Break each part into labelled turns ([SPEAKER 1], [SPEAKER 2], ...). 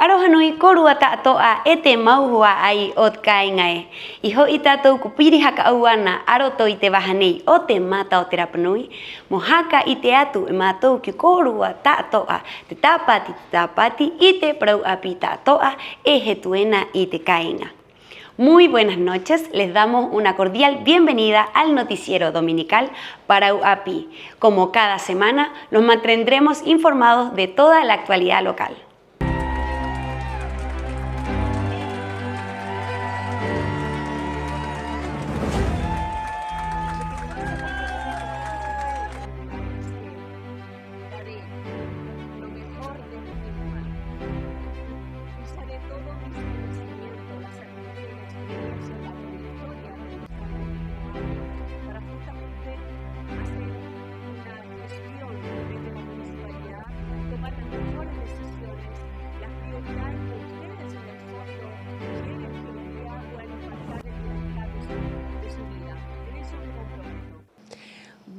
[SPEAKER 1] Arohanui korua ta'toa ete mauhua ai ot kaingai. Iho itatou kupiri haka auana aroto ite wahanei o te mata o te Rapanui. Mohaka ite atu e matou ki korua ta'toa te tapati ite prau api ta'toa e hetuena ite kainga. Muy buenas noches, les damos una cordial bienvenida al noticiero dominical Parau Api. Como cada semana, los mantendremos informados de toda la actualidad local.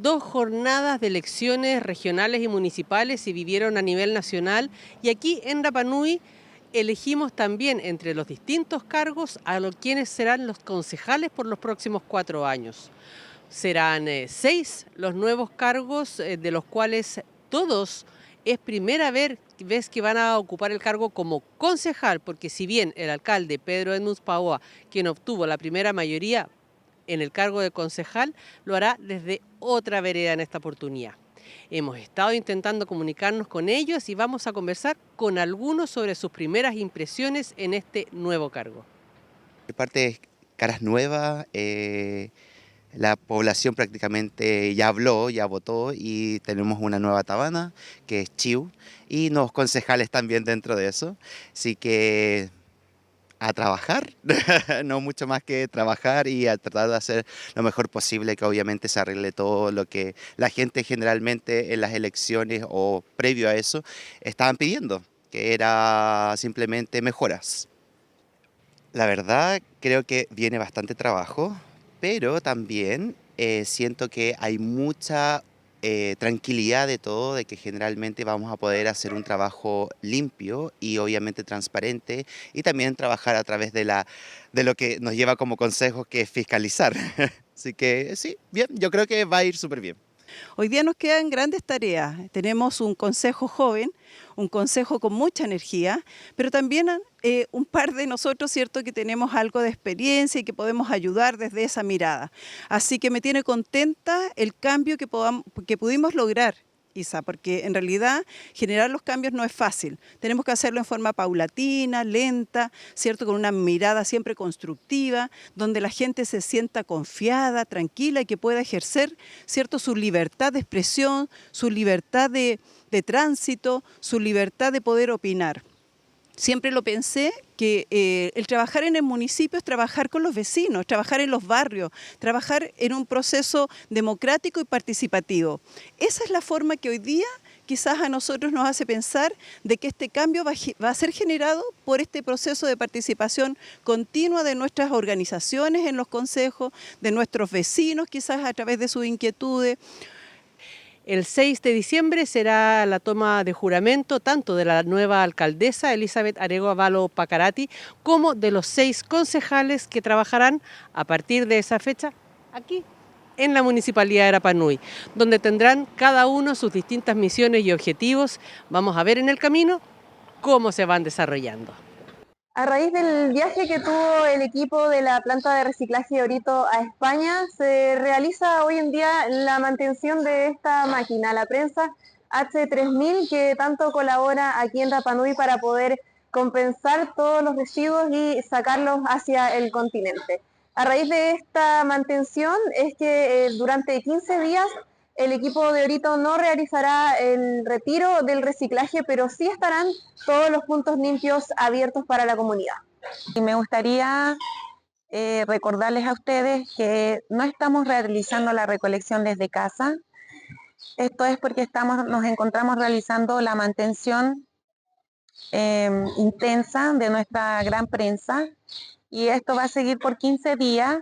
[SPEAKER 2] Dos jornadas de elecciones regionales y municipales se vivieron a nivel nacional y aquí en Rapanui elegimos también entre los distintos cargos a quienes serán los concejales por los próximos 4 años. Serán 6 los nuevos cargos, de los cuales todos es primera vez que van a ocupar el cargo como concejal, porque si bien el alcalde Pedro Edmunds Paoa, quien obtuvo la primera mayoría en el cargo de concejal, lo hará desde otra vereda en esta oportunidad. Hemos estado intentando comunicarnos con ellos y vamos a conversar con algunos sobre sus primeras impresiones en este nuevo cargo.
[SPEAKER 3] De parte caras nuevas, la población prácticamente ya habló, ya votó y tenemos una nueva tabana que es Chiu y nuevos concejales también dentro de eso. Así que a trabajar, no mucho más que trabajar y a tratar de hacer lo mejor posible, que obviamente se arregle todo lo que la gente generalmente en las elecciones o previo a eso estaban pidiendo, que era simplemente mejoras. La verdad creo que viene bastante trabajo, pero también siento que hay mucha tranquilidad de todo, de que generalmente vamos a poder hacer un trabajo limpio y obviamente transparente y también trabajar a través de lo que nos lleva como consejo, que es fiscalizar. Así que sí, bien, yo creo que va a ir súper bien.
[SPEAKER 4] Hoy día nos quedan grandes tareas. Tenemos un consejo joven, un consejo con mucha energía, pero también un par de nosotros, ¿cierto?, que tenemos algo de experiencia y que podemos ayudar desde esa mirada. Así que me tiene contenta el cambio que pudimos lograr, Isa, porque en realidad generar los cambios no es fácil. Tenemos que hacerlo en forma paulatina, lenta, ¿cierto?, con una mirada siempre constructiva, donde la gente se sienta confiada, tranquila y que pueda ejercer, ¿cierto?, su libertad de expresión, su libertad de tránsito, su libertad de poder opinar. Siempre lo pensé que el trabajar en el municipio es trabajar con los vecinos, trabajar en los barrios, trabajar en un proceso democrático y participativo. Esa es la forma que hoy día quizás a nosotros nos hace pensar de que este cambio va a ser generado por este proceso de participación continua de nuestras organizaciones en los consejos, de nuestros vecinos quizás a través de sus inquietudes.
[SPEAKER 2] El 6 de diciembre será la toma de juramento tanto de la nueva alcaldesa Elizabeth Aregua Valo Pacarati como de los 6 concejales que trabajarán a partir de esa fecha aquí en la Municipalidad de Rapanui, donde tendrán cada uno sus distintas misiones y objetivos. Vamos a ver en el camino cómo se van desarrollando.
[SPEAKER 5] A raíz del viaje que tuvo el equipo de la planta de reciclaje de Orito a España, se realiza hoy en día la mantención de esta máquina, la prensa H3000, que tanto colabora aquí en Rapanui para poder compensar todos los residuos y sacarlos hacia el continente. A raíz de esta mantención es que durante 15 días el equipo de Orito no realizará el retiro del reciclaje, pero sí estarán todos los puntos limpios abiertos para la comunidad.
[SPEAKER 6] Y me gustaría recordarles a ustedes que no estamos realizando la recolección desde casa. Esto es porque nos encontramos realizando la mantención intensa de nuestra gran prensa y esto va a seguir por 15 días.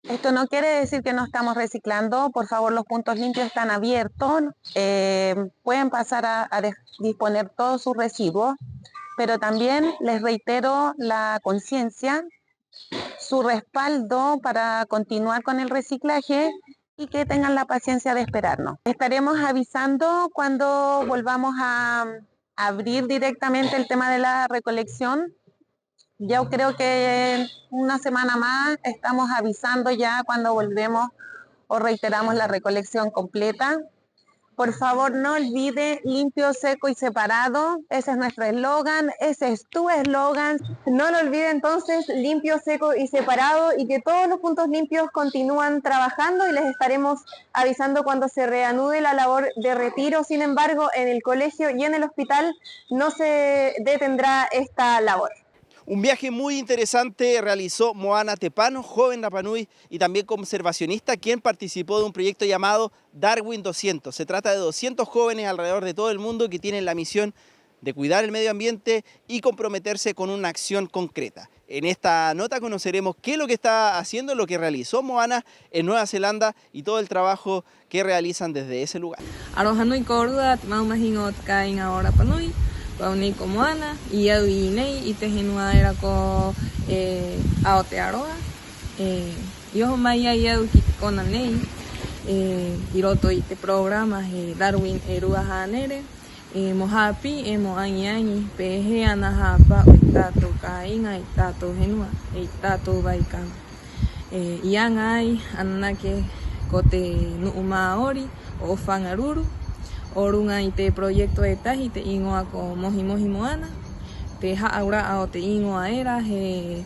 [SPEAKER 6] Esto no quiere decir que no estamos reciclando. Por favor, los puntos limpios están abiertos. Pueden pasar a disponer todos sus residuos, pero también les reitero la conciencia, su respaldo para continuar con el reciclaje y que tengan la paciencia de esperarnos. Estaremos avisando cuando volvamos a abrir directamente el tema de la recolección. Yo creo que una semana más estamos avisando ya cuando volvemos o reiteramos la recolección completa. Por favor, no olvide limpio, seco y separado. Ese es nuestro eslogan, ese es tu eslogan.
[SPEAKER 5] No lo olvide entonces, limpio, seco y separado, y que todos los puntos limpios continúan trabajando y les estaremos avisando cuando se reanude la labor de retiro. Sin embargo, en el colegio y en el hospital no se detendrá esta labor.
[SPEAKER 7] Un viaje muy interesante realizó Moana Tepano, joven Rapa Nui y también conservacionista, quien participó de un proyecto llamado Darwin 200. Se trata de 200 jóvenes alrededor de todo el mundo que tienen la misión de cuidar el medio ambiente y comprometerse con una acción concreta. En esta nota conoceremos qué es lo que está haciendo, lo que realizó Moana en Nueva Zelanda y todo el trabajo que realizan desde ese lugar.
[SPEAKER 8] Arohanui Koruda, Maumahingot Kain ahora Panui. Pauni ko Moana, ia nei i te henua era ko Aotearoa. Io mai ia ki te kona nei i roto i te programa Darwin e rua hanere. Mo hapi e mo angi pe he ana hapa o i tātou kāinga i tātou henua e i tātou waika. Ia ngai anake ko te nuu Māori o Whangaruru. O runga i te proiektu e tahi te ingoa ko Mohi Mohi Moana. Te haaura o te ingoa era he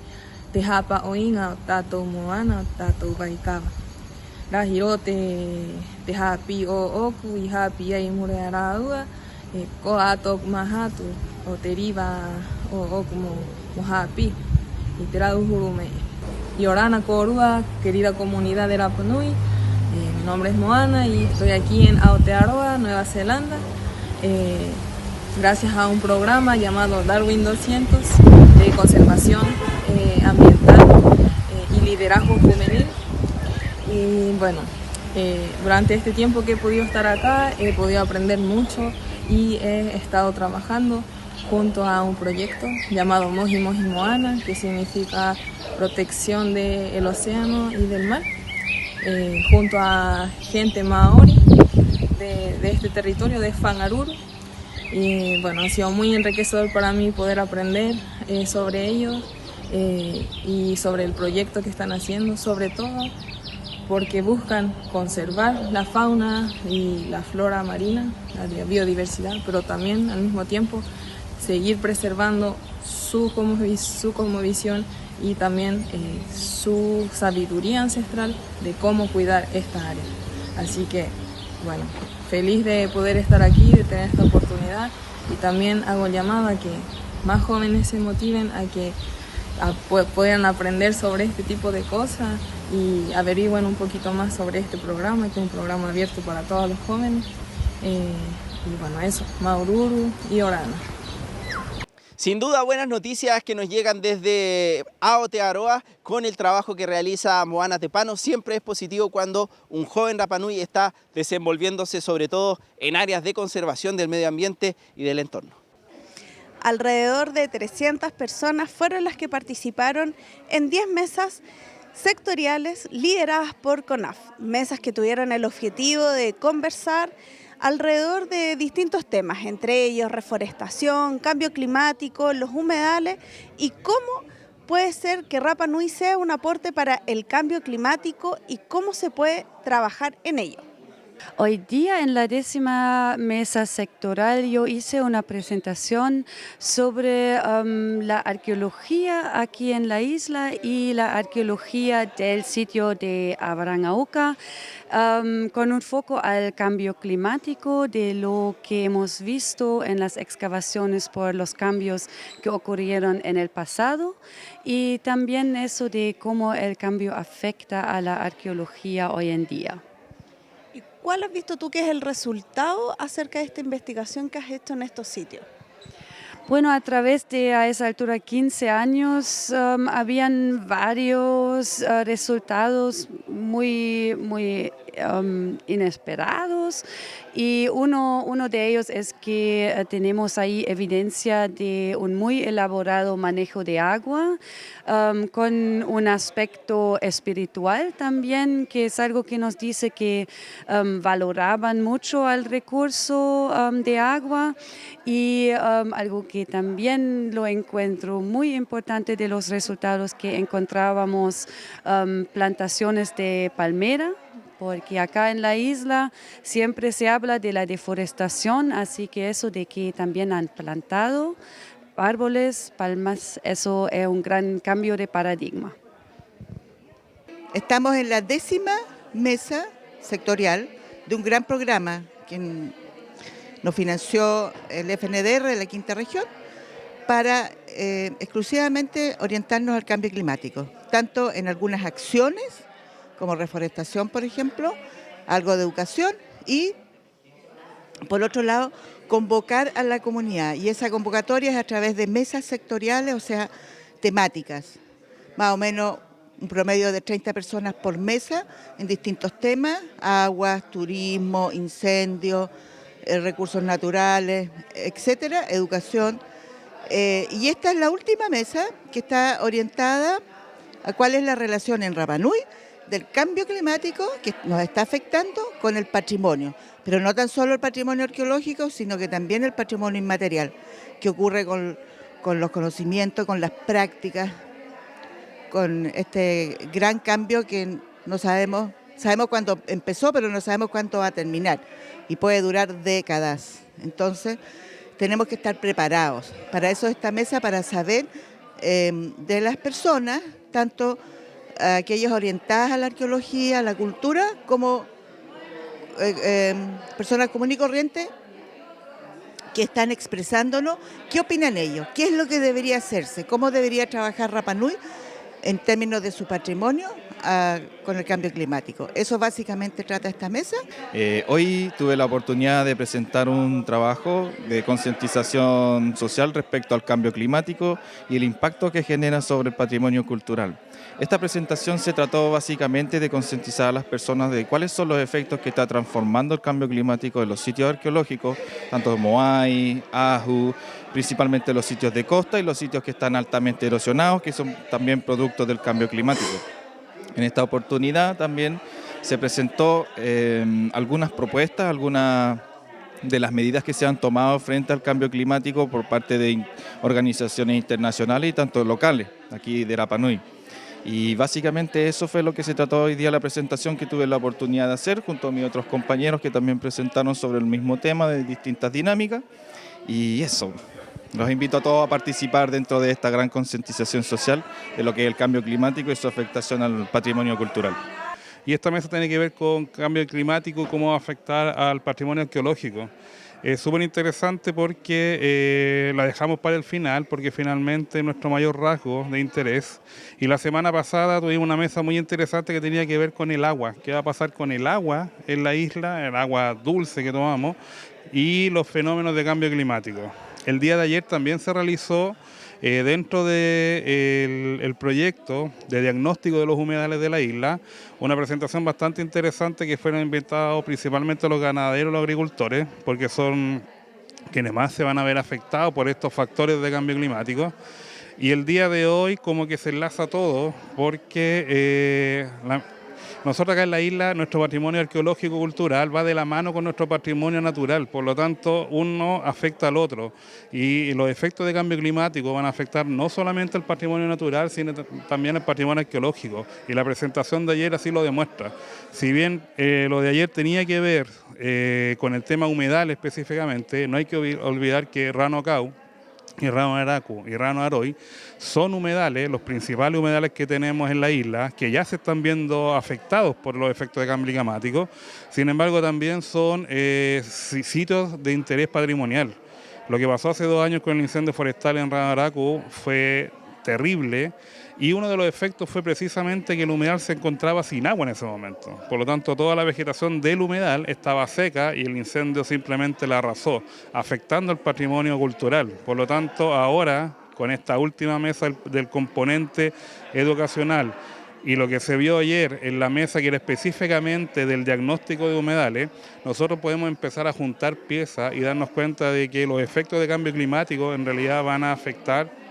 [SPEAKER 8] te hapa o inga o tātou Moana o tātou Waikawa. Rahiro te hapi o oku i hapi ai mure ara ua. Ko ato mahatu o te riva o oku mo hapi i te rauhuru me. I orana korua, querida comunidad de Rapa Nui. Mi nombre es Moana y estoy aquí en Aotearoa, Nueva Zelanda, gracias a un programa llamado Darwin 200 de conservación ambiental y liderazgo juvenil. Y bueno, durante este tiempo que he podido estar acá he podido aprender mucho y he estado trabajando junto a un proyecto llamado Mohi Mohi Moana, que significa protección del océano y del mar. Junto a gente maori de este territorio de Whangaruru, y bueno, ha sido muy enriquecedor para mí poder aprender sobre ellos y sobre el proyecto que están haciendo, sobre todo porque buscan conservar la fauna y la flora marina, la biodiversidad, pero también al mismo tiempo seguir preservando su cosmovisión y también su sabiduría ancestral de cómo cuidar esta área. Así que, bueno, feliz de poder estar aquí, de tener esta oportunidad, y también hago llamado a que más jóvenes se motiven a que puedan aprender sobre este tipo de cosas y averigüen un poquito más sobre este programa, que es un programa abierto para todos los jóvenes. Y bueno, eso, Maururu y Orana.
[SPEAKER 7] Sin duda, buenas noticias que nos llegan desde Aotearoa con el trabajo que realiza Moana Tepano. Siempre es positivo cuando un joven Rapa Nui está desenvolviéndose sobre todo en áreas de conservación del medio ambiente y del entorno.
[SPEAKER 9] Alrededor de 300 personas fueron las que participaron en 10 mesas sectoriales lideradas por CONAF. Mesas que tuvieron el objetivo de conversar alrededor de distintos temas, entre ellos reforestación, cambio climático, los humedales y cómo puede ser que Rapa Nui sea un aporte para el cambio climático y cómo se puede trabajar en ello.
[SPEAKER 10] Hoy día en la 10ª mesa sectoral yo hice una presentación sobre la arqueología aquí en la isla y la arqueología del sitio de Avarangauca, con un foco al cambio climático, de lo que hemos visto en las excavaciones por los cambios que ocurrieron en el pasado, y también eso de cómo el cambio afecta a la arqueología hoy en día.
[SPEAKER 9] ¿Cuál has visto tú que es el resultado acerca de esta investigación que has hecho en estos sitios?
[SPEAKER 10] Bueno, a través de a esa altura 15 años habían varios resultados muy inesperados y uno de ellos es que tenemos ahí evidencia de un muy elaborado manejo de agua con un aspecto espiritual también, que es algo que nos dice que valoraban mucho al recurso de agua y algo que también lo encuentro muy importante de los resultados que encontrábamos plantaciones de palmera, porque acá en la isla siempre se habla de la deforestación, así que eso de que también han plantado árboles, palmas, eso es un gran cambio de paradigma.
[SPEAKER 11] Estamos en la 10ª mesa sectorial de un gran programa que nos financió el FNDR de la Quinta Región para exclusivamente orientarnos al cambio climático, tanto en algunas acciones como reforestación, por ejemplo, algo de educación y, por otro lado, convocar a la comunidad. Y esa convocatoria es a través de mesas sectoriales, o sea, temáticas, más o menos un promedio de 30 personas por mesa en distintos temas: aguas, turismo, incendios, recursos naturales, etcétera, educación. Y esta es la última mesa que está orientada a cuál es la relación en Rapa Nui del cambio climático que nos está afectando con el patrimonio, pero no tan solo el patrimonio arqueológico, sino que también el patrimonio inmaterial, que ocurre con los conocimientos, con las prácticas, con este gran cambio que no sabemos cuándo empezó, pero no sabemos cuánto va a terminar y puede durar décadas. Entonces, tenemos que estar preparados. Para eso esta mesa, para saber de las personas, tanto aquellas orientadas a la arqueología, a la cultura, como personas comunes y corrientes que están expresándonos qué opinan ellos, qué es lo que debería hacerse, cómo debería trabajar Rapa Nui en términos de su patrimonio con el cambio climático. Eso básicamente trata esta mesa.
[SPEAKER 12] Hoy tuve la oportunidad de presentar un trabajo de concientización social respecto al cambio climático y el impacto que genera sobre el patrimonio cultural. Esta presentación se trató básicamente de concientizar a las personas de cuáles son los efectos que está transformando el cambio climático en los sitios arqueológicos, tanto Moai, Ahu, principalmente los sitios de costa y los sitios que están altamente erosionados, que son también productos del cambio climático. En esta oportunidad también se presentó algunas propuestas, algunas de las medidas que se han tomado frente al cambio climático por parte de organizaciones internacionales y tanto locales, aquí de Rapa Nui. Y básicamente eso fue lo que se trató hoy día la presentación que tuve la oportunidad de hacer junto a mis otros compañeros que también presentaron sobre el mismo tema de distintas dinámicas. Y eso, los invito a todos a participar dentro de esta gran concientización social de lo que es el cambio climático y su afectación al patrimonio cultural.
[SPEAKER 13] Y esta mesa tiene que ver con cambio climático y cómo va a afectar al patrimonio arqueológico. Es súper interesante porque la dejamos para el final, porque finalmente es nuestro mayor rasgo de interés. Y la semana pasada tuvimos una mesa muy interesante que tenía que ver con el agua. ¿Qué va a pasar con el agua en la isla, el agua dulce que tomamos, y los fenómenos de cambio climático? El día de ayer también se realizó dentro del proyecto de diagnóstico de los humedales de la isla una presentación bastante interesante que fueron invitados principalmente los ganaderos y los agricultores, porque son quienes más se van a ver afectados por estos factores de cambio climático. Y el día de hoy como que se enlaza todo porque nosotros acá en la isla, nuestro patrimonio arqueológico cultural va de la mano con nuestro patrimonio natural, por lo tanto uno afecta al otro y los efectos de cambio climático van a afectar no solamente el patrimonio natural, sino también el patrimonio arqueológico, y la presentación de ayer así lo demuestra. Si bien lo de ayer tenía que ver con el tema humedal específicamente, no hay que olvidar que Rano Kau y Rano Araku y Rano Aroi son humedales, los principales humedales que tenemos en la isla, que ya se están viendo afectados por los efectos de cambio climático. Sin embargo, también son sitios de interés patrimonial. Lo que pasó hace 2 años con el incendio forestal en Rano Araku fue terrible y uno de los efectos fue precisamente que el humedal se encontraba sin agua en ese momento. Por lo tanto, toda la vegetación del humedal estaba seca y el incendio simplemente la arrasó, afectando el patrimonio cultural. Por lo tanto, ahora, con esta última mesa del componente educacional y lo que se vio ayer en la mesa que era específicamente del diagnóstico de humedales, nosotros podemos empezar a juntar piezas y darnos cuenta de que los efectos de cambio climático en realidad van a afectar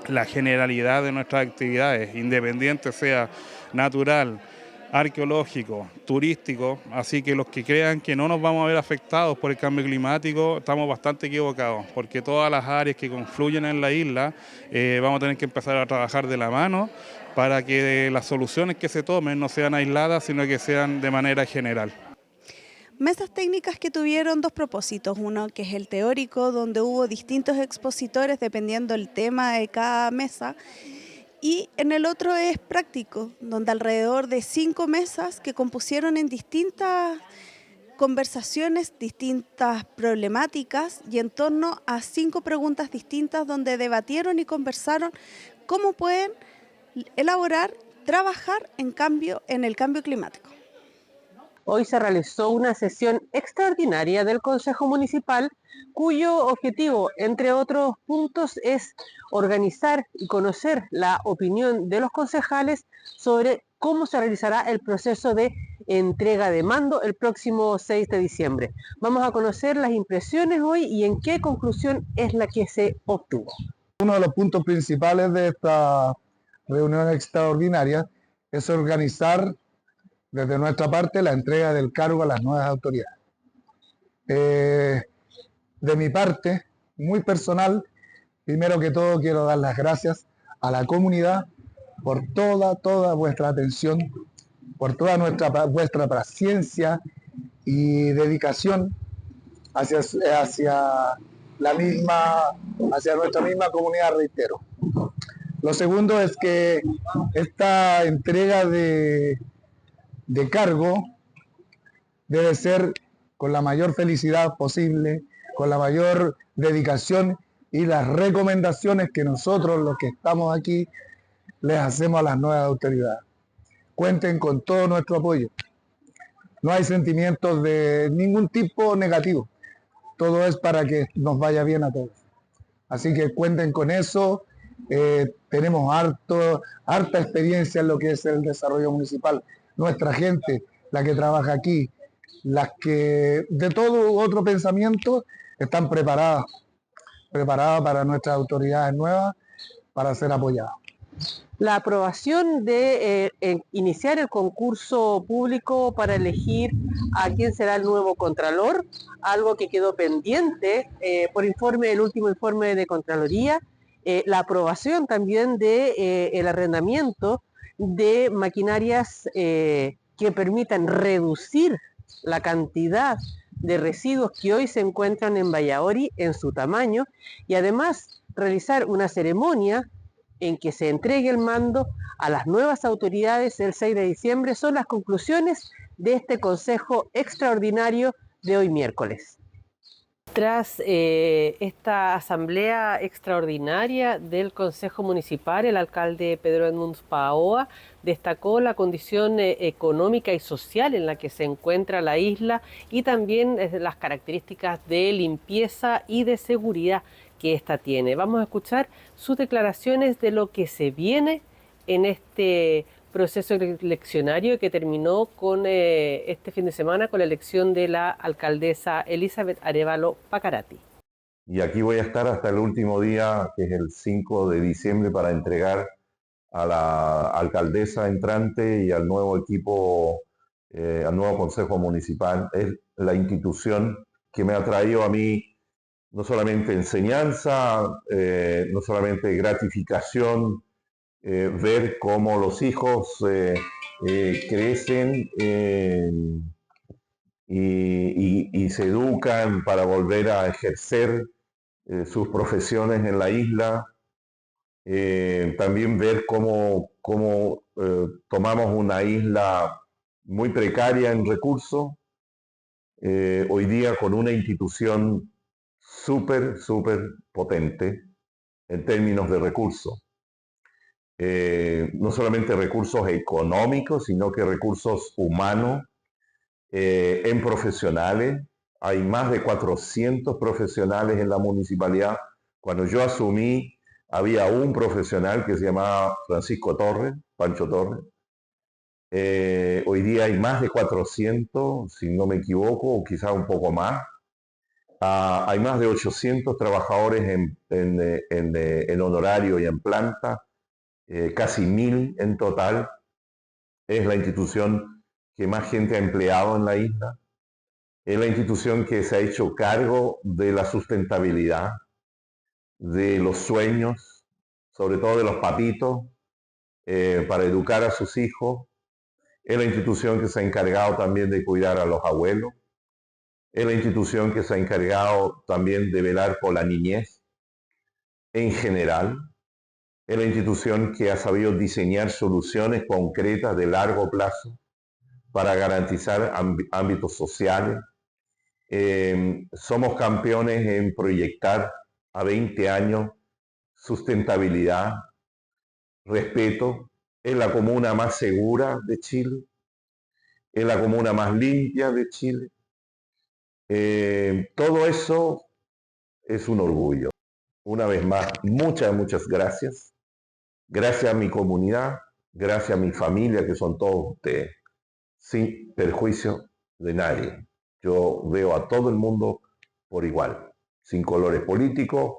[SPEAKER 13] la generalidad de nuestras actividades, independiente sea natural, arqueológico, turístico, así que los que crean que no nos vamos a ver afectados por el cambio climático estamos bastante equivocados, porque todas las áreas que confluyen en la isla vamos a tener que empezar a trabajar de la mano para que las soluciones que se tomen no sean aisladas, sino que sean de manera general.
[SPEAKER 9] Mesas técnicas que tuvieron dos propósitos, uno que es el teórico, donde hubo distintos expositores dependiendo del tema de cada mesa, y en el otro es práctico, donde alrededor de 5 mesas que compusieron en distintas conversaciones, distintas problemáticas y en torno a 5 preguntas distintas donde debatieron y conversaron cómo pueden elaborar, trabajar en el cambio climático.
[SPEAKER 2] Hoy se realizó una sesión extraordinaria del Consejo Municipal cuyo objetivo, entre otros puntos, es organizar y conocer la opinión de los concejales sobre cómo se realizará el proceso de entrega de mando el próximo 6 de diciembre. Vamos a conocer las impresiones hoy y en qué conclusión es la que se obtuvo.
[SPEAKER 14] Uno de los puntos principales de esta reunión extraordinaria es organizar desde nuestra parte la entrega del cargo a las nuevas autoridades. De mi parte, muy personal, primero que todo quiero dar las gracias a la comunidad por toda vuestra atención, por toda vuestra paciencia y dedicación hacia nuestra misma comunidad, reitero. Lo segundo es que esta entrega de cargo debe ser con la mayor felicidad posible, con la mayor dedicación y las recomendaciones que nosotros, los que estamos aquí, les hacemos a las nuevas autoridades. Cuenten con todo nuestro apoyo. No hay sentimientos de ningún tipo negativo. Todo es para que nos vaya bien a todos. Así que cuenten con eso. Tenemos harta experiencia en lo que es el desarrollo municipal. Nuestra gente, la que trabaja aquí, las que de todo otro pensamiento están preparadas para nuestras autoridades nuevas para ser apoyadas.
[SPEAKER 2] La aprobación de iniciar el concurso público para elegir a quién será el nuevo Contralor, algo que quedó pendiente por el último informe de Contraloría, la aprobación también de el arrendamiento de maquinarias que permitan reducir la cantidad de residuos que hoy se encuentran en Bayaori en su tamaño y además realizar una ceremonia en que se entregue el mando a las nuevas autoridades el 6 de diciembre son las conclusiones de este Consejo Extraordinario de hoy miércoles. Tras esta asamblea extraordinaria del Consejo Municipal, el alcalde Pedro Edmunds Paoa destacó la condición económica y social en la que se encuentra la isla y también las características de limpieza y de seguridad que ésta tiene. Vamos a escuchar sus declaraciones de lo que se viene en este proceso eleccionario que terminó con este fin de semana con la elección de la alcaldesa Elizabeth Arévalo Pacarati.
[SPEAKER 15] Y aquí voy a estar hasta el último día, que es el 5 de diciembre, para entregar a la alcaldesa entrante y al nuevo equipo, al nuevo Consejo Municipal. Es la institución que me ha traído a mí no solamente enseñanza, no solamente gratificación, ver cómo los hijos crecen y se educan para volver a ejercer sus profesiones en la isla. También ver cómo tomamos una isla muy precaria en recursos, hoy día con una institución súper potente en términos de recursos. no solamente recursos económicos, sino que recursos humanos en profesionales. Hay más de 400 profesionales en la municipalidad. Cuando yo asumí, había un profesional que se llamaba Francisco Torres, Pancho Torres. Hoy día hay más de 400, si no me equivoco, o quizás un poco más. Hay más de 800 trabajadores en honorario y en planta, casi 1000 en total. Es la institución que más gente ha empleado en la isla. Es la institución que se ha hecho cargo de la sustentabilidad, de los sueños, sobre todo de los papitos, para educar a sus hijos. Es la institución que se ha encargado también de cuidar a los abuelos. Es la institución que se ha encargado también de velar por la niñez en general. Es la institución que ha sabido diseñar soluciones concretas de largo plazo para garantizar ámbitos sociales. Somos campeones en proyectar a 20 años sustentabilidad, respeto. Es la comuna más segura de Chile, es la comuna más limpia de Chile. Todo eso es un orgullo. Una vez más, muchas gracias. Gracias a mi comunidad, gracias a mi familia, que son todos ustedes, sin perjuicio de nadie. Yo veo a todo el mundo por igual, sin colores políticos,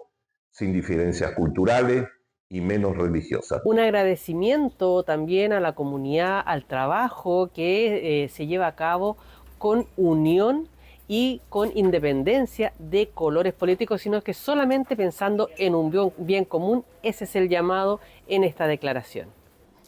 [SPEAKER 15] sin diferencias culturales y menos religiosas.
[SPEAKER 2] Un agradecimiento también a la comunidad, al trabajo que se lleva a cabo con unión y con independencia de colores políticos, sino que solamente pensando en un bien común. Ese es el llamado en esta declaración.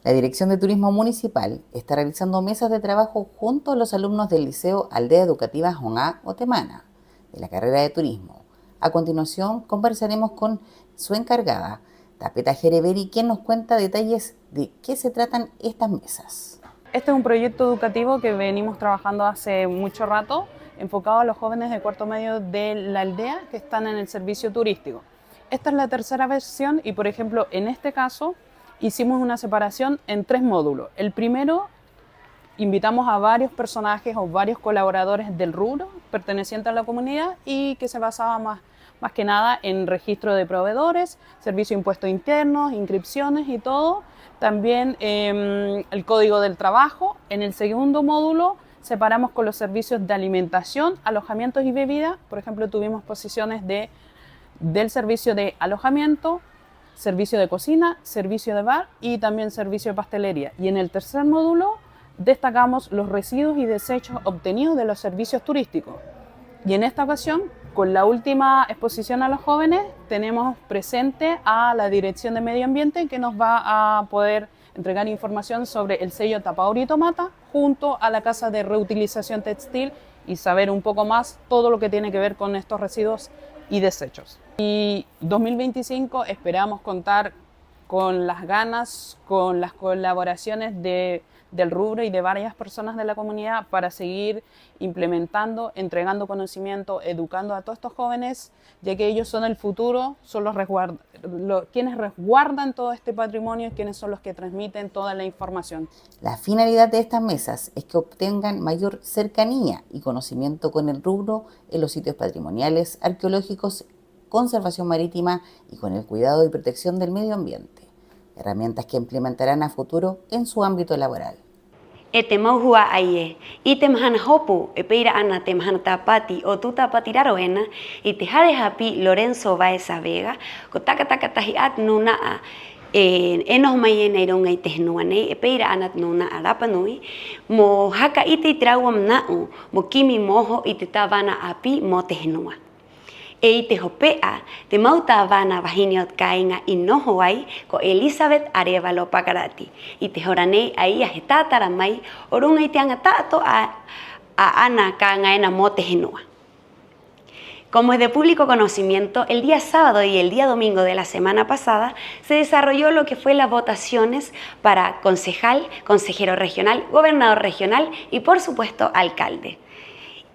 [SPEAKER 16] La Dirección de Turismo Municipal está realizando mesas de trabajo junto a los alumnos del Liceo Aldea Educativa Joná Otemana, de la carrera de Turismo. A continuación conversaremos con su encargada, Tapeta Jereveri, quien nos cuenta detalles de qué se tratan estas mesas.
[SPEAKER 17] Este es un proyecto educativo que venimos trabajando hace mucho rato, enfocado a los jóvenes de cuarto medio de la aldea que están en el servicio turístico. Esta es la tercera versión y, por ejemplo, en este caso hicimos una separación en 3 módulos. El primero, invitamos a varios personajes o varios colaboradores del rubro pertenecientes a la comunidad y que se basaba más que nada en registro de proveedores, servicio de impuestos internos, inscripciones y todo. También el código del trabajo. En el segundo módulo separamos con los servicios de alimentación, alojamientos y bebidas. Por ejemplo, tuvimos posiciones del servicio de alojamiento, servicio de cocina, servicio de bar y también servicio de pastelería. Y en el tercer módulo destacamos los residuos y desechos obtenidos de los servicios turísticos. Y en esta ocasión, con la última exposición a los jóvenes, tenemos presente a la Dirección de Medio Ambiente, que nos va a poder entregar información sobre el sello Tapaori Tomata junto a la Casa de Reutilización Textil y saber un poco más todo lo que tiene que ver con estos residuos y desechos. Y 2025 esperamos contar con las ganas, con las colaboraciones del rubro y de varias personas de la comunidad para seguir implementando, entregando conocimiento, educando a todos estos jóvenes, ya que ellos son el futuro, son quienes resguardan todo este patrimonio, quienes son los que transmiten toda la información.
[SPEAKER 16] La finalidad de estas mesas es que obtengan mayor cercanía y conocimiento con el rubro en los sitios patrimoniales, arqueológicos, conservación marítima y con el cuidado y protección del medio ambiente, herramientas que implementarán a futuro en su ámbito laboral.
[SPEAKER 1] Etemauhua aye, itemhan hopu, epeira ana temhan tapati o tu tapatiraroena, itehare hapi Lorenzo Baeza Vega, kotakatatahi nunaa, enos mayena ironga itehnuane, epeira anat nuna arapanui, mo haka ite trawam nau, mo kimi moho itetavana api mo tehnua. E te hopea te mauta vana vahiniot kainga inohoai ko Elizabeth Arevalo Pakarati. I te horanei ai a he tātara mai o runga i te angatato a ana kaingaena mo te henua. Como es de público conocimiento, el día sábado y el día domingo de la semana pasada se desarrolló lo que fue las votaciones para concejal, consejero regional, gobernador regional y por supuesto alcalde.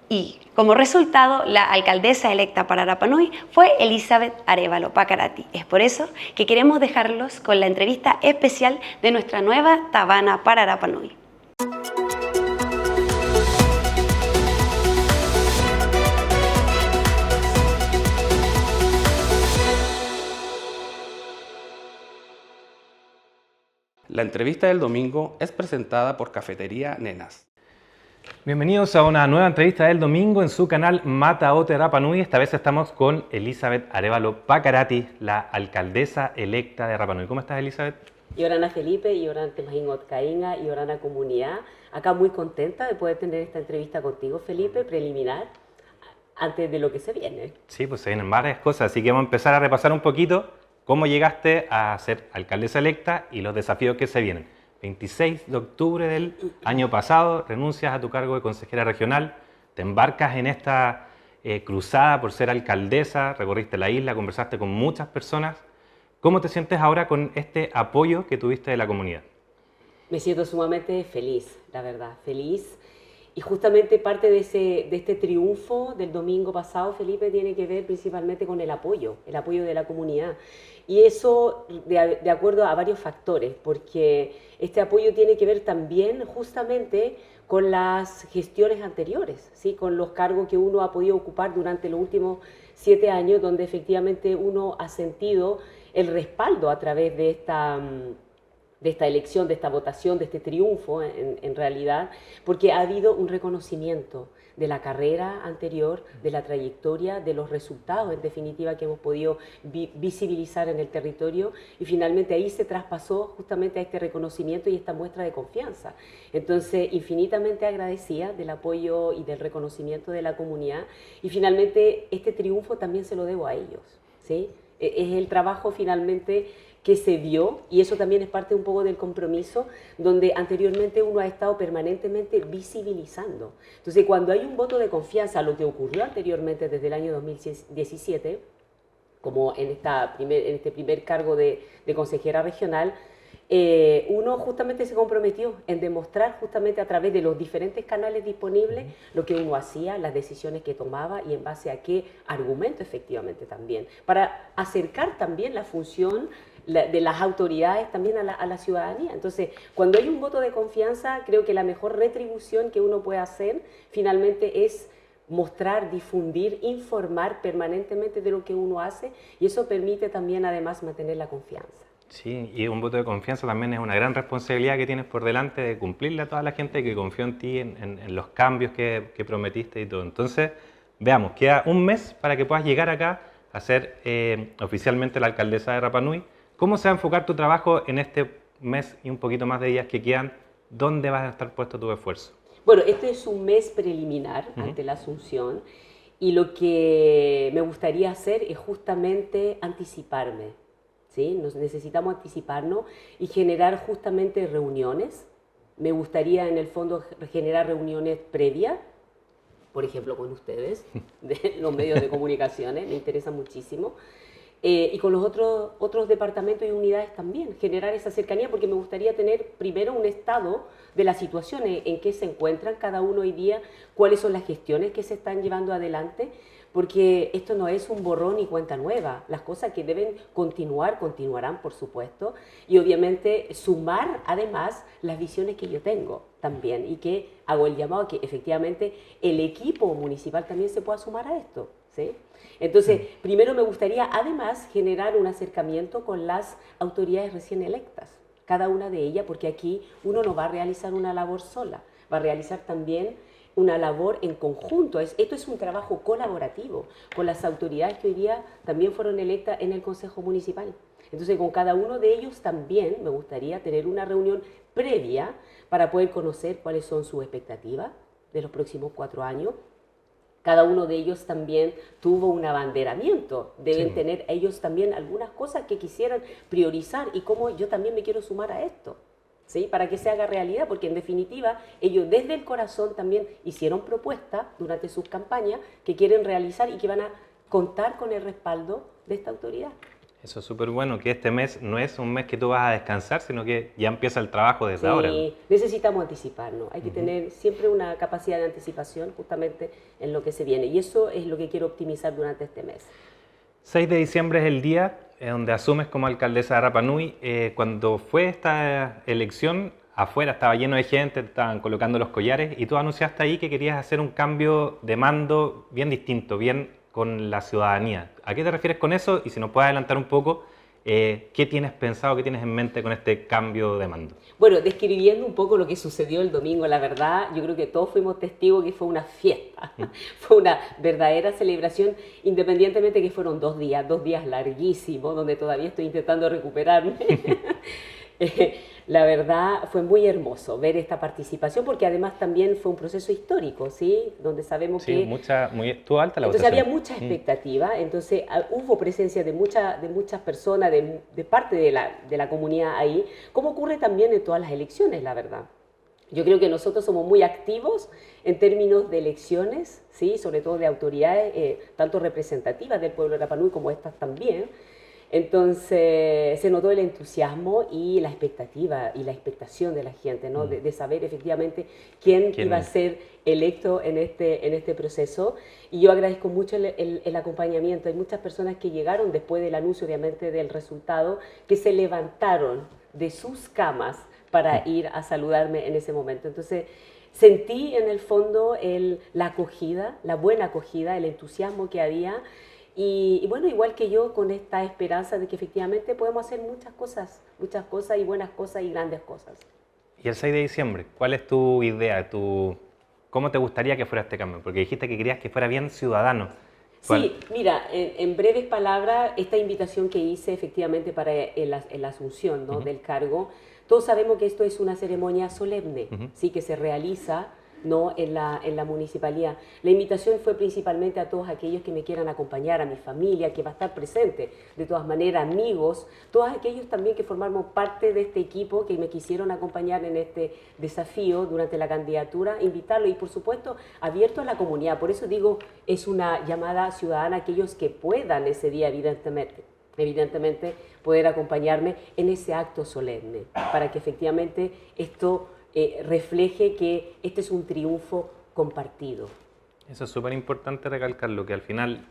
[SPEAKER 1] Y como resultado, la alcaldesa electa para Rapa Nui fue Elizabeth Arévalo Pacarati. Es por eso que queremos dejarlos con la entrevista especial de nuestra nueva Tabana para Rapa Nui.
[SPEAKER 18] La entrevista del domingo es presentada por Cafetería Nenas.
[SPEAKER 19] Bienvenidos a una nueva entrevista del domingo en su canal Mataote Rapa Nui. Esta vez estamos con Elizabeth Arévalo Pacarati, la alcaldesa electa de Rapa Nui. ¿Cómo estás, Elizabeth?
[SPEAKER 20] Yorana Felipe, Yorana Temahingot Caínga, Yorana Comunidad. Acá muy contenta de poder tener esta entrevista contigo, Felipe, preliminar, antes de lo que se viene.
[SPEAKER 19] Sí, pues se vienen varias cosas, así que vamos a empezar a repasar un poquito cómo llegaste a ser alcaldesa electa y los desafíos que se vienen. 26 de octubre del año pasado, renuncias a tu cargo de consejera regional, te embarcas en esta cruzada por ser alcaldesa, recorriste la isla, conversaste con muchas personas. ¿Cómo te sientes ahora con este apoyo que tuviste de la comunidad?
[SPEAKER 20] Me siento sumamente feliz, la verdad, feliz. Y justamente parte de este triunfo del domingo pasado, Felipe, tiene que ver principalmente con el apoyo de la comunidad. Y eso de acuerdo a varios factores, porque este apoyo tiene que ver también justamente con las gestiones anteriores, ¿sí? Con los cargos que uno ha podido ocupar durante los últimos 7 años, donde efectivamente uno ha sentido el respaldo a través de esta elección, de esta votación, de este triunfo en realidad, porque ha habido un reconocimiento de la carrera anterior, de la trayectoria, de los resultados en definitiva que hemos podido visibilizar en el territorio, y finalmente ahí se traspasó justamente a este reconocimiento y esta muestra de confianza. Entonces, infinitamente agradecida del apoyo y del reconocimiento de la comunidad, y finalmente este triunfo también se lo debo a ellos, ¿sí? Es el trabajo finalmente que se dio, y eso también es parte un poco del compromiso, donde anteriormente uno ha estado permanentemente visibilizando. Entonces, cuando hay un voto de confianza, lo que ocurrió anteriormente desde el año 2017, como en este primer cargo de consejera regional, uno justamente se comprometió en demostrar justamente a través de los diferentes canales disponibles lo que uno hacía, las decisiones que tomaba y en base a qué argumento efectivamente también, para acercar también la función de las autoridades también a la ciudadanía. Entonces, cuando hay un voto de confianza, creo que la mejor retribución que uno puede hacer finalmente es mostrar, difundir, informar permanentemente de lo que uno hace, y eso permite también además mantener la confianza.
[SPEAKER 19] Sí, y un voto de confianza también es una gran responsabilidad que tienes por delante de cumplirle a toda la gente que confió en ti, en los cambios que prometiste y todo. Entonces, veamos, queda un mes para que puedas llegar acá a ser oficialmente la alcaldesa de Rapa Nui. ¿Cómo se va a enfocar tu trabajo en este mes y un poquito más de días que quedan? ¿Dónde vas a estar puesto tu esfuerzo?
[SPEAKER 20] Bueno, este es un mes preliminar ante la asunción, y lo que me gustaría hacer es justamente anticiparme, ¿sí? Necesitamos anticiparnos y generar justamente reuniones. Me gustaría en el fondo generar reuniones previas, por ejemplo con ustedes, de los medios de comunicaciones, me interesa muchísimo. Y con los otros departamentos y unidades también, generar esa cercanía, porque me gustaría tener primero un estado de las situaciones en que se encuentran cada uno hoy día, cuáles son las gestiones que se están llevando adelante, porque esto no es un borrón y cuenta nueva. Las cosas que deben continuar, continuarán por supuesto, y obviamente sumar además las visiones que yo tengo también, y que hago el llamado a que efectivamente el equipo municipal también se pueda sumar a esto, ¿sí? Entonces, primero me gustaría además generar un acercamiento con las autoridades recién electas, cada una de ellas, porque aquí uno no va a realizar una labor sola, va a realizar también una labor en conjunto. Esto es un trabajo colaborativo con las autoridades que hoy día también fueron electas en el Consejo Municipal. Entonces, con cada uno de ellos también me gustaría tener una reunión previa para poder conocer cuáles son sus expectativas de los próximos 4 años. Cada uno de ellos también tuvo un abanderamiento, deben tener ellos también algunas cosas que quisieran priorizar, y cómo yo también me quiero sumar a esto, ¿sí? Para que se haga realidad, porque en definitiva ellos desde el corazón también hicieron propuestas durante sus campañas que quieren realizar y que van a contar con el respaldo de esta autoridad.
[SPEAKER 19] Eso es súper bueno, que este mes no es un mes que tú vas a descansar, sino que ya empieza el trabajo desde ahora.
[SPEAKER 20] Sí, necesitamos anticiparnos. Hay que tener siempre una capacidad de anticipación justamente en lo que se viene. Y eso es lo que quiero optimizar durante este mes.
[SPEAKER 19] 6 de diciembre es el día donde asumes como alcaldesa de Rapa Nui. Cuando fue esta elección, afuera estaba lleno de gente, estaban colocando los collares y tú anunciaste ahí que querías hacer un cambio de mando bien distinto, bien con la ciudadanía. ¿A qué te refieres con eso? Y si nos puedes adelantar un poco, ¿qué tienes pensado, qué tienes en mente con este cambio de mando?
[SPEAKER 20] Bueno, describiendo un poco lo que sucedió el domingo, la verdad, yo creo que todos fuimos testigos que fue una fiesta, fue una verdadera celebración, independientemente que fueron 2 días larguísimos, donde todavía estoy intentando recuperarme. La verdad fue muy hermoso ver esta participación porque además también fue un proceso histórico, ¿sí? Donde sabemos que...
[SPEAKER 19] estuvo alta la votación.
[SPEAKER 20] Entonces había mucha expectativa, entonces hubo presencia de muchas personas, de parte de la comunidad ahí, como ocurre también en todas las elecciones, la verdad. Yo creo que nosotros somos muy activos en términos de elecciones, ¿sí? Sobre todo de autoridades, tanto representativas del pueblo de Rapa Nui como estas también. Entonces se notó el entusiasmo y la expectativa y la expectación de la gente, ¿no? De saber efectivamente quién iba a ser electo en este proceso. Y yo agradezco mucho el acompañamiento. Hay muchas personas que llegaron después del anuncio, obviamente, del resultado, que se levantaron de sus camas para ir a saludarme en ese momento. Entonces sentí en el fondo la acogida, la buena acogida, el entusiasmo que había. Y bueno, igual que yo, con esta esperanza de que efectivamente podemos hacer muchas cosas y buenas cosas y grandes cosas.
[SPEAKER 19] Y el 6 de diciembre, ¿cuál es tu idea? ¿Cómo te gustaría que fuera este cambio? Porque dijiste que querías que fuera bien ciudadano.
[SPEAKER 20] Sí, mira, en breves palabras, esta invitación que hice efectivamente para la asunción, ¿no? del cargo, todos sabemos que esto es una ceremonia solemne, ¿sí? que se realiza, ¿no? en la municipalidad. La invitación fue principalmente a todos aquellos que me quieran acompañar, a mi familia, que va a estar presente, de todas maneras, amigos, todos aquellos también que formamos parte de este equipo, que me quisieron acompañar en este desafío durante la candidatura, invitarlo y por supuesto abierto a la comunidad. Por eso digo, es una llamada ciudadana a aquellos que puedan ese día, evidentemente poder acompañarme en ese acto solemne, para que efectivamente esto refleje que este es un triunfo compartido.
[SPEAKER 19] Eso es súper importante recalcarlo, que al final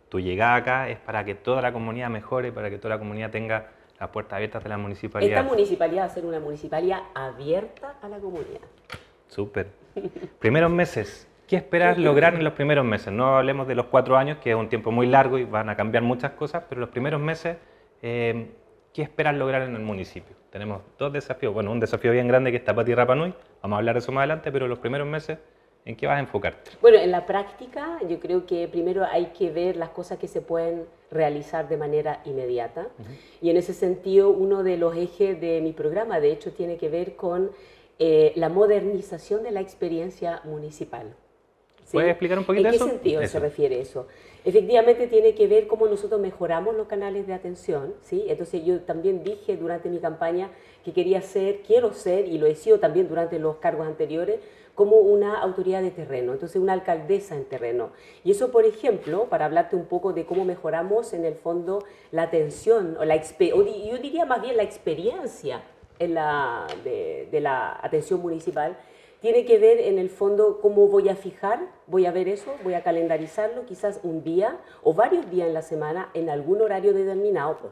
[SPEAKER 19] tu llegada acá es para que toda la comunidad mejore, para que toda la comunidad tenga las puertas abiertas de la municipalidad.
[SPEAKER 20] Esta municipalidad va a ser una municipalidad abierta a la comunidad.
[SPEAKER 19] Súper. Primeros meses. ¿Qué esperas lograr en los primeros meses? No hablemos de los 4 años, que es un tiempo muy largo y van a cambiar muchas cosas, pero los primeros meses, ¿qué esperas lograr en el municipio? Tenemos 2 desafíos. Bueno, un desafío bien grande que está Tapati y Rapa Nui. Vamos a hablar de eso más adelante, pero los primeros meses, ¿en qué vas a enfocarte?
[SPEAKER 20] Bueno, en la práctica yo creo que primero hay que ver las cosas que se pueden realizar de manera inmediata. Y en ese sentido, uno de los ejes de mi programa, de hecho, tiene que ver con la modernización de la experiencia municipal. ¿Sí?
[SPEAKER 19] ¿Puedes explicar un poquito eso?
[SPEAKER 20] ¿En qué sentido se refiere eso? Efectivamente tiene que ver cómo nosotros mejoramos los canales de atención, ¿sí? Entonces yo también dije durante mi campaña que quiero ser, y lo he sido también durante los cargos anteriores, como una autoridad de terreno, entonces una alcaldesa en terreno. Y eso, por ejemplo, para hablarte un poco de cómo mejoramos en el fondo la atención, o yo diría más bien la experiencia de la atención municipal, tiene que ver en el fondo cómo voy a ver eso, voy a calendarizarlo quizás un día o varios días en la semana en algún horario determinado,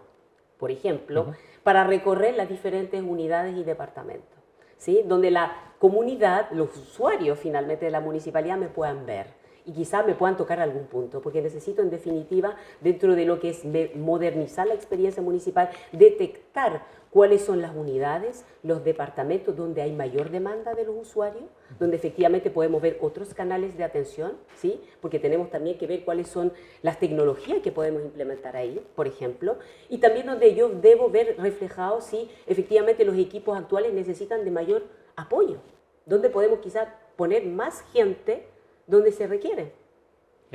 [SPEAKER 20] por ejemplo, para recorrer las diferentes unidades y departamentos, ¿sí? Donde la comunidad, los usuarios finalmente de la municipalidad me puedan ver y quizás me puedan tocar algún punto, porque necesito en definitiva, dentro de lo que es modernizar la experiencia municipal, detectar cuáles son las unidades, los departamentos donde hay mayor demanda de los usuarios, donde efectivamente podemos ver otros canales de atención, ¿sí? Porque tenemos también que ver cuáles son las tecnologías que podemos implementar ahí, por ejemplo, y también donde yo debo ver reflejado si efectivamente los equipos actuales necesitan de mayor apoyo, donde podemos quizás poner más gente donde se requiere,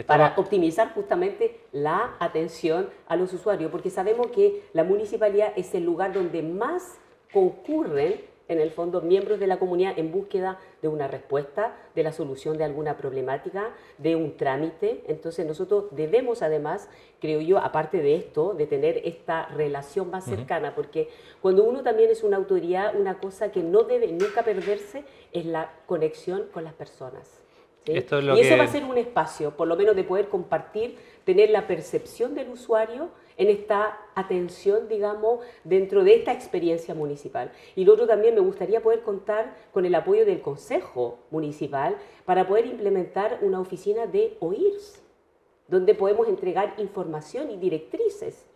[SPEAKER 20] para optimizar justamente la atención a los usuarios, porque sabemos que la municipalidad es el lugar donde más concurren en el fondo, miembros de la comunidad en búsqueda de una respuesta, de la solución de alguna problemática, de un trámite. Entonces nosotros debemos además, creo yo, aparte de esto, de tener esta relación más cercana, porque cuando uno también es una autoridad, una cosa que no debe nunca perderse es la conexión con las personas. ¿Sí?
[SPEAKER 19] Esto es lo
[SPEAKER 20] y eso
[SPEAKER 19] que...
[SPEAKER 20] va a ser un espacio, por lo menos de poder compartir, tener la percepción del usuario en esta atención, digamos, dentro de esta experiencia municipal. Y lo otro también me gustaría poder contar con el apoyo del Consejo Municipal para poder implementar una oficina de OIRS, donde podemos entregar información y directrices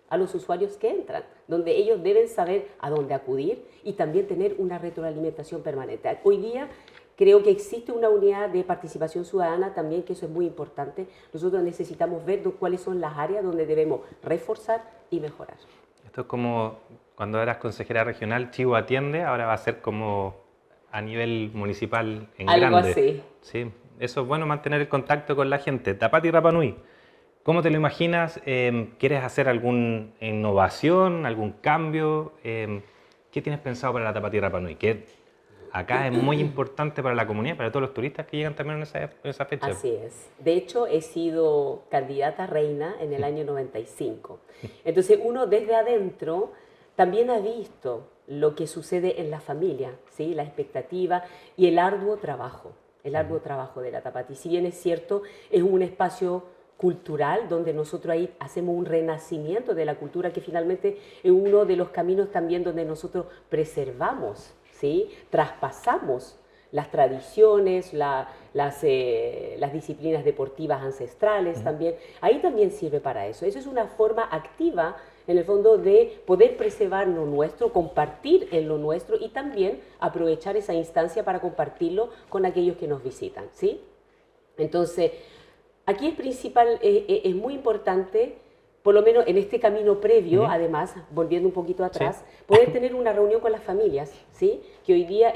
[SPEAKER 20] a los usuarios que entran, donde ellos deben saber a dónde acudir y también tener una retroalimentación permanente. Hoy día creo que existe una unidad de participación ciudadana también, que eso es muy importante. Nosotros necesitamos ver cuáles son las áreas donde debemos reforzar y mejorar.
[SPEAKER 19] Esto es como cuando eras consejera regional, Chivo atiende, ahora va a ser como a nivel municipal en
[SPEAKER 20] algo
[SPEAKER 19] grande.
[SPEAKER 20] Así.
[SPEAKER 19] Sí, eso es bueno, mantener el contacto con la gente. Tapati Rapa Nui, ¿cómo te lo imaginas? ¿Quieres hacer alguna innovación, algún cambio? ¿Qué tienes pensado para la Tapati Rapa Nui? Que acá es muy importante para la comunidad, para todos los turistas que llegan también en esa fecha.
[SPEAKER 20] Así es. De hecho, he sido candidata a reina en el año 95. Entonces, uno desde adentro también ha visto lo que sucede en la familia, ¿sí? La expectativa y el arduo trabajo de la Tapati. Si bien es cierto, es un espacio cultural donde nosotros ahí hacemos un renacimiento de la cultura, que finalmente es uno de los caminos también donde nosotros preservamos, ¿sí? Traspasamos las tradiciones, las disciplinas deportivas ancestrales también. Ahí también sirve para eso. Eso es una forma activa, en el fondo, de poder preservar lo nuestro, compartir en lo nuestro y también aprovechar esa instancia para compartirlo con aquellos que nos visitan, ¿sí? Entonces, aquí es principal, es muy importante, por lo menos en este camino previo, además, volviendo un poquito atrás, poder tener una reunión con las familias, ¿sí? Que hoy día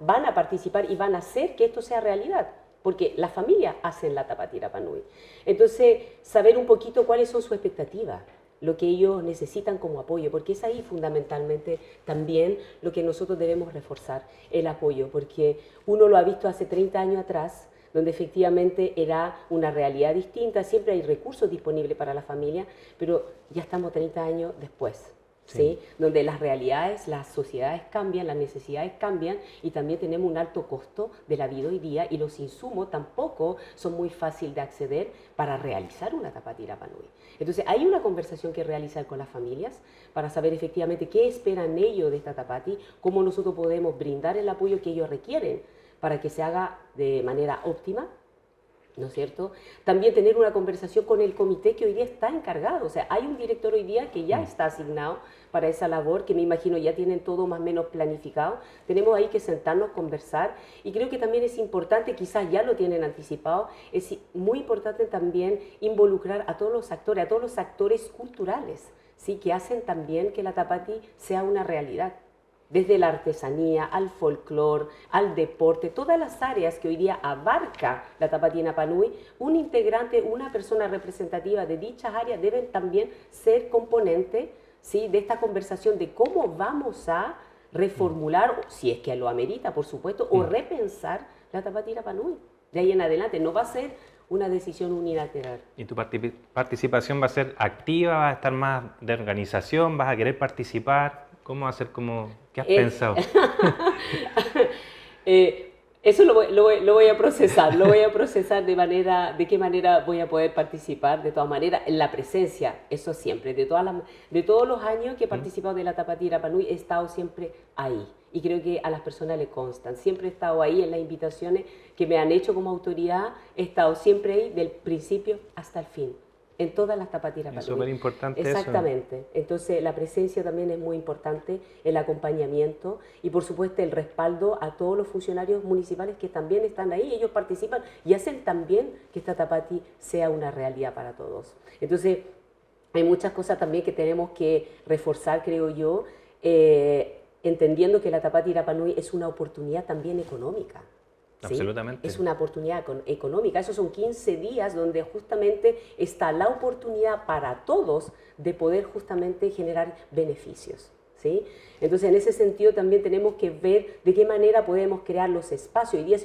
[SPEAKER 20] van a participar y van a hacer que esto sea realidad, porque las familias hacen la Tapati Rapa Nui. Entonces, saber un poquito cuáles son sus expectativas, lo que ellos necesitan como apoyo, porque es ahí fundamentalmente también lo que nosotros debemos reforzar, el apoyo, porque uno lo ha visto hace 30 años atrás, donde efectivamente era una realidad distinta, siempre hay recursos disponibles para la familia, pero ya estamos 30 años después, ¿sí? Donde las realidades, las sociedades cambian, las necesidades cambian y también tenemos un alto costo de la vida hoy día y los insumos tampoco son muy fáciles de acceder para realizar una Tapati Rapa Nui. Entonces hay una conversación que realizar con las familias para saber efectivamente qué esperan ellos de esta Tapati, cómo nosotros podemos brindar el apoyo que ellos requieren para que se haga de manera óptima, ¿no es cierto? También tener una conversación con el comité que hoy día está encargado. O sea, hay un director hoy día que ya está asignado para esa labor, que me imagino ya tienen todo más o menos planificado. Tenemos ahí que sentarnos, conversar, y creo que también es importante, quizás ya lo tienen anticipado, es muy importante también involucrar a todos los actores culturales, ¿sí? Que hacen también que la Tapati sea una realidad. Desde la artesanía, al folclore, al deporte, todas las áreas que hoy día abarca la Tapati Rapa Nui, un integrante, una persona representativa de dichas áreas deben también ser componente, ¿sí? De esta conversación de cómo vamos a reformular, si es que lo amerita, por supuesto, o repensar la Tapati Rapa Nui. De ahí en adelante no va a ser una decisión unilateral.
[SPEAKER 19] ¿Y tu participación va a ser activa, va a estar más de organización, vas a querer participar? ¿Cómo va a ser? ¿Qué has pensado?
[SPEAKER 20] Eso lo voy a procesar, de qué manera voy a poder participar. De todas maneras, en la presencia, eso siempre, de todos los años que he participado de la Tapati Rapa Nui, he estado siempre ahí. Y creo que a las personas le constan. Siempre he estado ahí en las invitaciones que me han hecho como autoridad, he estado siempre ahí del principio hasta el fin. En todas las Tapati Rapa Nui.
[SPEAKER 19] Es súper importante eso.
[SPEAKER 20] Exactamente. Entonces, la presencia también es muy importante, el acompañamiento y, por supuesto, el respaldo a todos los funcionarios municipales que también están ahí. Ellos participan y hacen también que esta Tapati sea una realidad para todos. Entonces, hay muchas cosas también que tenemos que reforzar, creo yo, entendiendo que la Tapati Rapa Nui es una oportunidad también económica. ¿Sí?
[SPEAKER 19] Absolutamente.
[SPEAKER 20] Es una oportunidad económica. Esos son 15 días donde justamente está la oportunidad para todos de poder justamente generar beneficios, ¿sí? ¿sí? Entonces, en ese sentido también tenemos que ver de qué manera podemos crear los espacios. Hoy día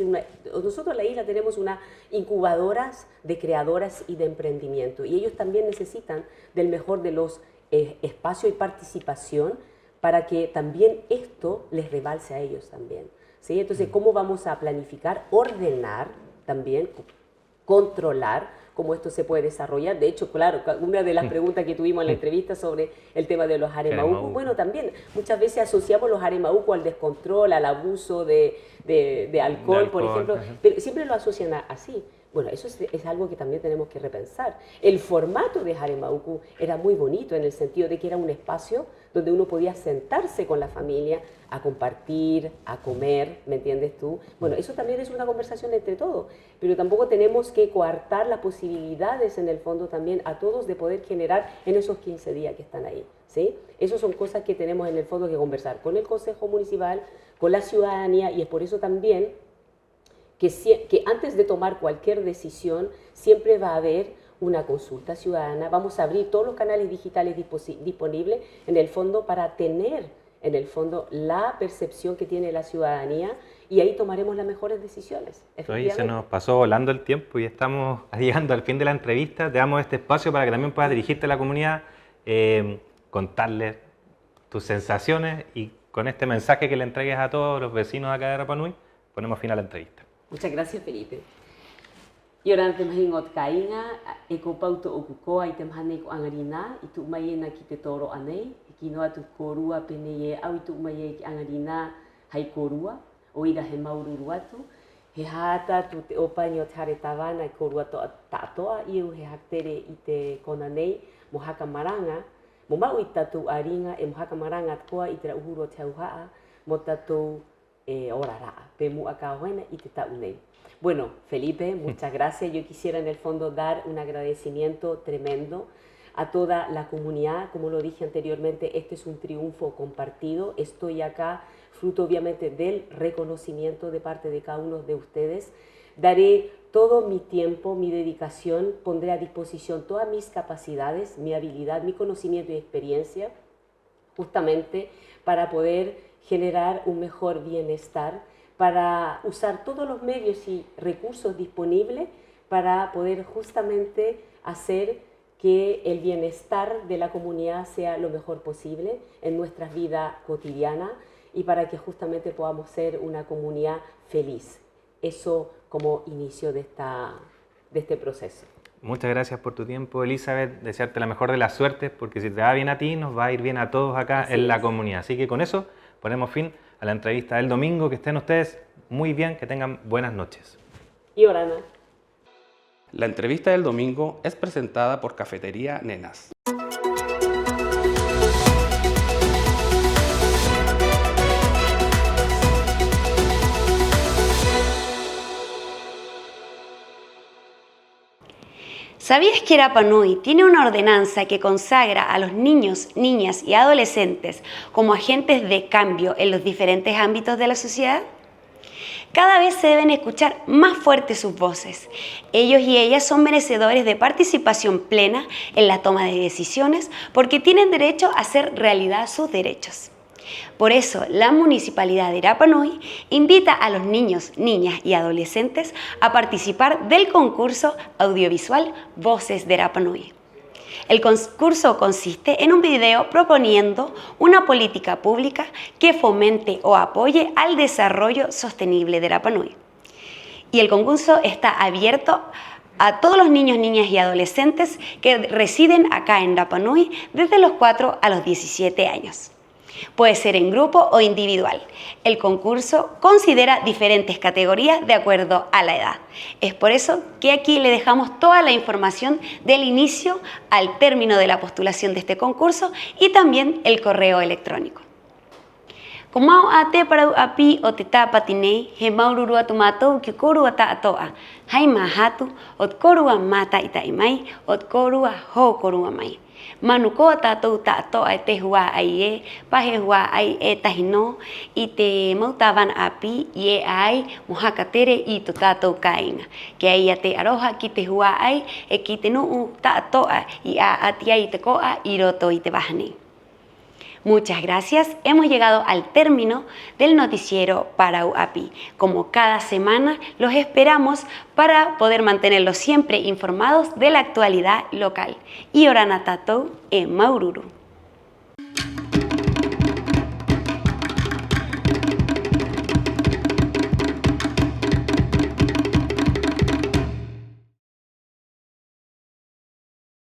[SPEAKER 20] nosotros en la isla tenemos unas incubadoras de creadoras y de emprendimiento, y ellos también necesitan del mejor de los espacios y participación para que también esto les rebalse a ellos también, ¿sí? Entonces, ¿cómo vamos a planificar, ordenar también, controlar cómo esto se puede desarrollar? De hecho, claro, una de las preguntas que tuvimos en la entrevista sobre el tema de los aremaucu, bueno, también muchas veces asociamos los aremaucu al descontrol, al abuso de alcohol, por ejemplo, pero siempre lo asocian así. Bueno, eso es algo que también tenemos que repensar. El formato de Haremauku era muy bonito en el sentido de que era un espacio donde uno podía sentarse con la familia a compartir, a comer, ¿me entiendes tú? Bueno, eso también es una conversación entre todos, pero tampoco tenemos que coartar las posibilidades en el fondo también a todos de poder generar en esos 15 días que están ahí, ¿sí? Esas son cosas que tenemos en el fondo que conversar con el Consejo Municipal, con la ciudadanía, y es por eso también que antes de tomar cualquier decisión siempre va a haber una consulta ciudadana. Vamos a abrir todos los canales digitales disponibles en el fondo para tener en el fondo la percepción que tiene la ciudadanía, y ahí tomaremos las mejores decisiones.
[SPEAKER 19] Hoy se nos pasó volando el tiempo y estamos llegando al fin de la entrevista. Te damos este espacio para que también puedas dirigirte a la comunidad, contarles tus sensaciones, y con este mensaje que le entregues a todos los vecinos de acá de Rapa Nui, ponemos fin a la entrevista.
[SPEAKER 20] Muchas gracias, Felipe. Y ahora te mahingot kainga, ekopauto okukoa y te mahaneko angarina, y tu mayena ki te toro anei, y kinoa tu korua peneye, au y tu maye ki angarina hai korua, o ira he maururuatu, he hata tu te opaño te haretavana, e korua to tatoa, iu he haktere i te konanei, mohaka maranga, mo mau i tatu aringa, e mohaka maranga atkoa i te ra uhuru o te auhaa, mo tatu oraraa, pe mua kauena y te taunei. Bueno, Felipe, muchas gracias. Yo quisiera en el fondo dar un agradecimiento tremendo a toda la comunidad. Como lo dije anteriormente, este es un triunfo compartido. Estoy acá fruto obviamente del reconocimiento de parte de cada uno de ustedes. Daré todo mi tiempo, mi dedicación, pondré a disposición todas mis capacidades, mi habilidad, mi conocimiento y experiencia, justamente para poder generar un mejor bienestar, para usar todos los medios y recursos disponibles para poder justamente hacer que el bienestar de la comunidad sea lo mejor posible en nuestra vida cotidiana, y para que justamente podamos ser una comunidad feliz. Eso como inicio de este proceso.
[SPEAKER 19] Muchas gracias por tu tiempo, Elizabeth. Desearte la mejor de las suertes, porque si te va bien a ti, nos va a ir bien a todos acá en la comunidad. Así que con eso ponemos fin a la entrevista del domingo. Que estén ustedes muy bien, que tengan buenas noches.
[SPEAKER 20] Y Orana.
[SPEAKER 18] La entrevista del domingo es presentada por Cafetería Nenas.
[SPEAKER 1] ¿Sabías que Rapa Nui tiene una ordenanza que consagra a los niños, niñas y adolescentes como agentes de cambio en los diferentes ámbitos de la sociedad? Cada vez se deben escuchar más fuertes sus voces. Ellos y ellas son merecedores de participación plena en la toma de decisiones, porque tienen derecho a hacer realidad sus derechos. Por eso, la Municipalidad de Rapa Nui invita a los niños, niñas y adolescentes a participar del concurso audiovisual Voces de Rapa Nui. El concurso consiste en un video proponiendo una política pública que fomente o apoye al desarrollo sostenible de Rapa Nui. Y el concurso está abierto a todos los niños, niñas y adolescentes que residen acá en Rapa Nui desde los 4 a los 17 años. Puede ser en grupo o individual. El concurso considera diferentes categorías de acuerdo a la edad. Es por eso que aquí le dejamos toda la información del inicio al término de la postulación de este concurso y también el correo electrónico. Como ate para api o te tapatinei, he maururu atumato que korua ta atoa. Hai mahatu ot korua mata itaimai, ot korua ho korua mai. Manuko tatou ta'atoa te hua ai e, pahe hua ai e tahino, i te mautavan api i e ai mohakatere i to tatou kainga. Ke ai te aroha ki te hua ai e ki te nuu ta'atoa i a atia i te koa i roto i te wahane. Muchas gracias, hemos llegado al término del noticiero Parau Api. Como cada semana, los esperamos para poder mantenerlos siempre informados de la actualidad local. Y Orana Tatou en Maururu.